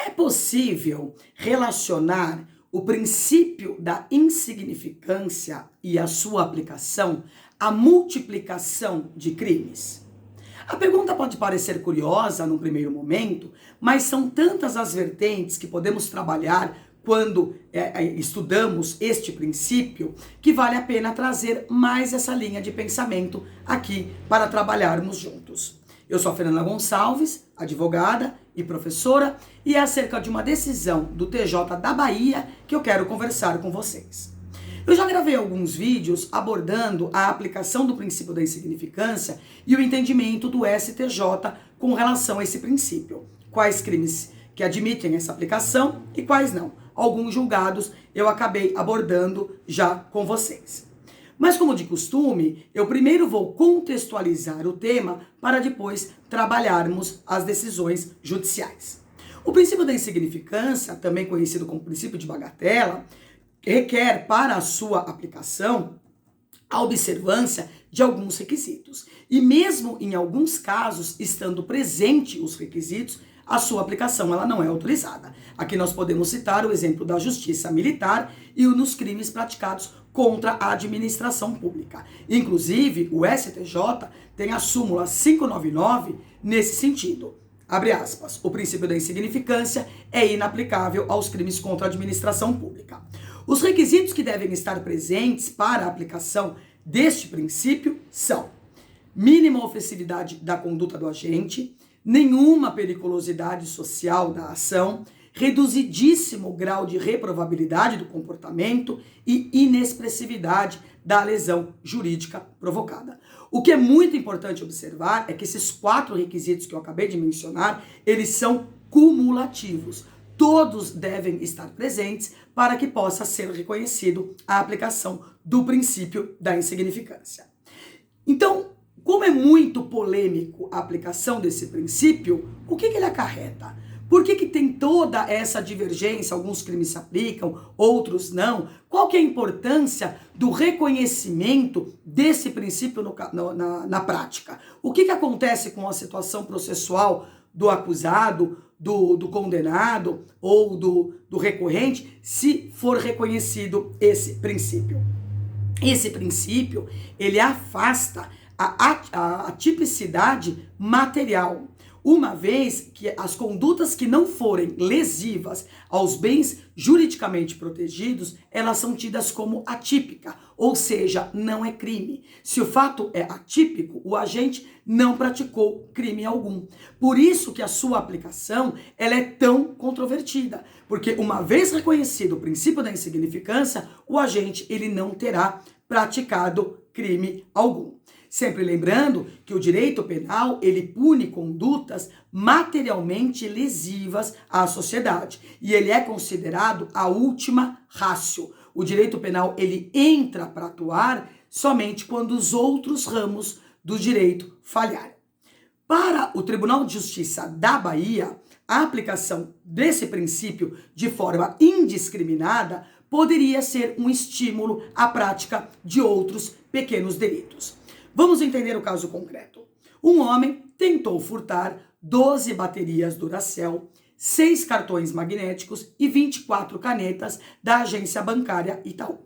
É possível relacionar o princípio da insignificância e a sua aplicação à multiplicação de crimes? A pergunta pode parecer curiosa num primeiro momento, mas são tantas as vertentes que podemos trabalhar quando estudamos este princípio, que vale a pena trazer mais essa linha de pensamento aqui para trabalharmos juntos. Eu sou a Fernanda Gonçalves, advogada e professora, e é acerca de uma decisão do TJ da Bahia que eu quero conversar com vocês. Eu já gravei alguns vídeos abordando a aplicação do princípio da insignificância e o entendimento do STJ com relação a esse princípio. Quais crimes que admitem essa aplicação e quais não. Alguns julgados eu acabei abordando já com vocês. Mas como de costume, eu primeiro vou contextualizar o tema para depois trabalharmos as decisões judiciais. O princípio da insignificância, também conhecido como princípio de bagatela, requer para a sua aplicação a observância de alguns requisitos. E mesmo em alguns casos, estando presente os requisitos, a sua aplicação ela não é autorizada. Aqui nós podemos citar o exemplo da justiça militar e nos crimes praticados contra a administração pública. Inclusive, o STJ tem a súmula 599 nesse sentido. Abre aspas, o princípio da insignificância é inaplicável aos crimes contra a administração pública. Os requisitos que devem estar presentes para a aplicação deste princípio são mínima ofensividade da conduta do agente, nenhuma periculosidade social da ação, reduzidíssimo grau de reprovabilidade do comportamento e inexpressividade da lesão jurídica provocada. O que é muito importante observar é que esses 4 requisitos que eu acabei de mencionar, eles são cumulativos. Todos devem estar presentes para que possa ser reconhecido a aplicação do princípio da insignificância. Então, como é muito polêmico a aplicação desse princípio, o que ele acarreta? Por que tem toda essa divergência? Alguns crimes se aplicam, outros não. Qual que é a importância do reconhecimento desse princípio na prática? O que acontece com a situação processual do acusado, do condenado ou do recorrente, se for reconhecido esse princípio? Esse princípio, ele afasta a tipicidade material, uma vez que as condutas que não forem lesivas aos bens juridicamente protegidos, elas são tidas como atípica, ou seja, não é crime. Se o fato é atípico, o agente não praticou crime algum. Por isso que a sua aplicação ela é tão controvertida, porque uma vez reconhecido o princípio da insignificância, o agente ele não terá praticado crime algum. Sempre lembrando que o direito penal, ele pune condutas materialmente lesivas à sociedade. E ele é considerado a última ratio. O direito penal, ele entra para atuar somente quando os outros ramos do direito falharem. Para o Tribunal de Justiça da Bahia, a aplicação desse princípio de forma indiscriminada poderia ser um estímulo à prática de outros pequenos delitos. Vamos entender o caso concreto. Um homem tentou furtar 12 baterias Duracell, 6 cartões magnéticos e 24 canetas da agência bancária Itaú.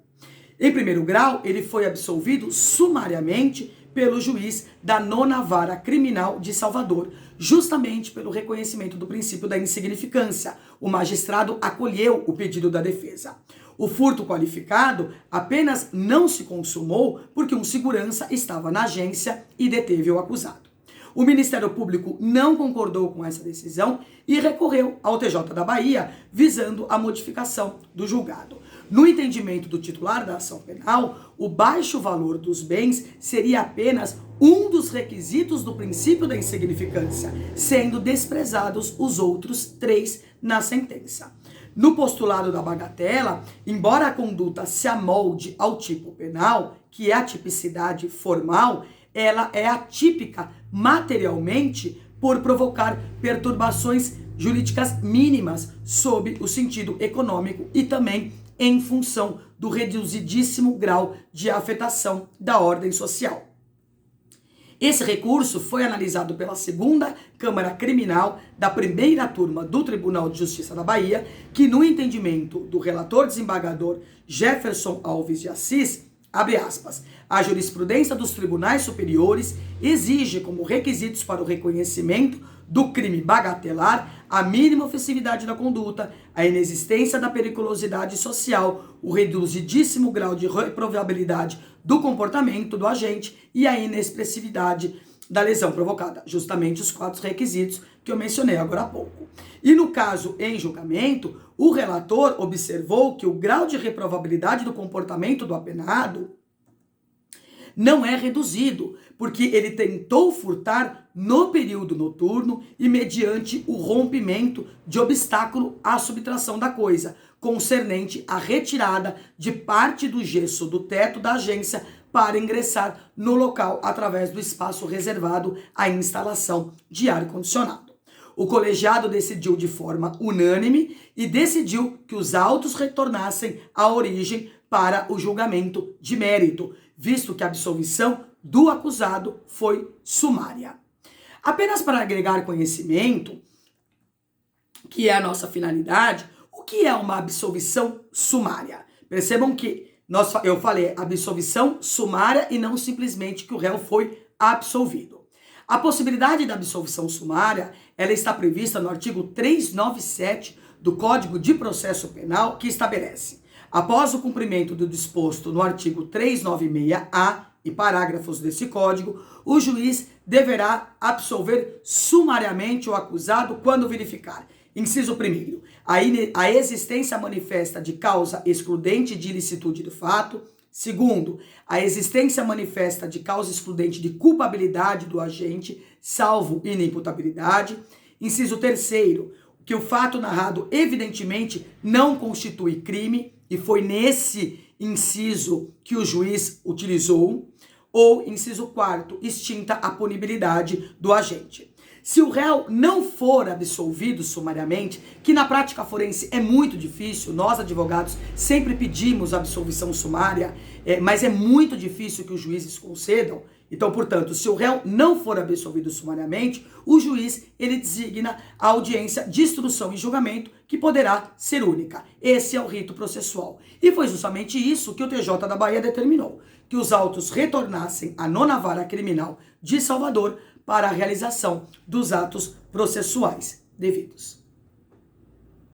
Em primeiro grau, ele foi absolvido sumariamente pelo juiz da 9ª Vara Criminal de Salvador, justamente pelo reconhecimento do princípio da insignificância. O magistrado acolheu o pedido da defesa. O furto qualificado apenas não se consumou porque um segurança estava na agência e deteve o acusado. O Ministério Público não concordou com essa decisão e recorreu ao TJ da Bahia, visando a modificação do julgado. No entendimento do titular da ação penal, o baixo valor dos bens seria apenas um dos requisitos do princípio da insignificância, sendo desprezados os outros 3 na sentença. No postulado da bagatela, embora a conduta se amolde ao tipo penal, que é a tipicidade formal, ela é atípica materialmente por provocar perturbações jurídicas mínimas sob o sentido econômico e também em função do reduzidíssimo grau de afetação da ordem social. Esse recurso foi analisado pela segunda Câmara Criminal da primeira turma do Tribunal de Justiça da Bahia, que no entendimento do relator desembargador Jefferson Alves de Assis, abre aspas, a jurisprudência dos tribunais superiores exige como requisitos para o reconhecimento do crime bagatelar a mínima ofensividade da conduta, a inexistência da periculosidade social, o reduzidíssimo grau de reprovabilidade do comportamento do agente e a inexpressividade da lesão provocada. Justamente os 4 requisitos que eu mencionei agora há pouco. E no caso em julgamento, o relator observou que o grau de reprovabilidade do comportamento do apenado não é reduzido, porque ele tentou furtar no período noturno e mediante o rompimento de obstáculo à subtração da coisa, concernente à retirada de parte do gesso do teto da agência para ingressar no local através do espaço reservado à instalação de ar-condicionado. O colegiado decidiu de forma unânime e decidiu que os autos retornassem à origem para o julgamento de mérito, visto que a absolvição do acusado foi sumária. Apenas para agregar conhecimento, que é a nossa finalidade, o que é uma absolvição sumária? Percebam que eu falei absolvição sumária e não simplesmente que o réu foi absolvido. A possibilidade da absolvição sumária, ela está prevista no artigo 397 do Código de Processo Penal, que estabelece: após o cumprimento do disposto no artigo 396-A e parágrafos desse código, o juiz deverá absolver sumariamente o acusado quando verificar: inciso 1º, a existência manifesta de causa excludente de ilicitude do fato. 2º, a existência manifesta de causa excludente de culpabilidade do agente, salvo inimputabilidade. Inciso 3º, que o fato narrado evidentemente não constitui crime, e foi nesse inciso que o juiz utilizou. Ou, inciso 4º, extinta a punibilidade do agente. Se o réu não for absolvido sumariamente, que na prática forense é muito difícil, nós advogados sempre pedimos absolvição sumária, mas é muito difícil que os juízes concedam. Então, portanto, se o réu não for absolvido sumariamente, o juiz ele designa a audiência de instrução e julgamento, que poderá ser única. Esse é o rito processual. E foi justamente isso que o TJ da Bahia determinou, que os autos retornassem à 9ª Vara Criminal de Salvador para a realização dos atos processuais devidos.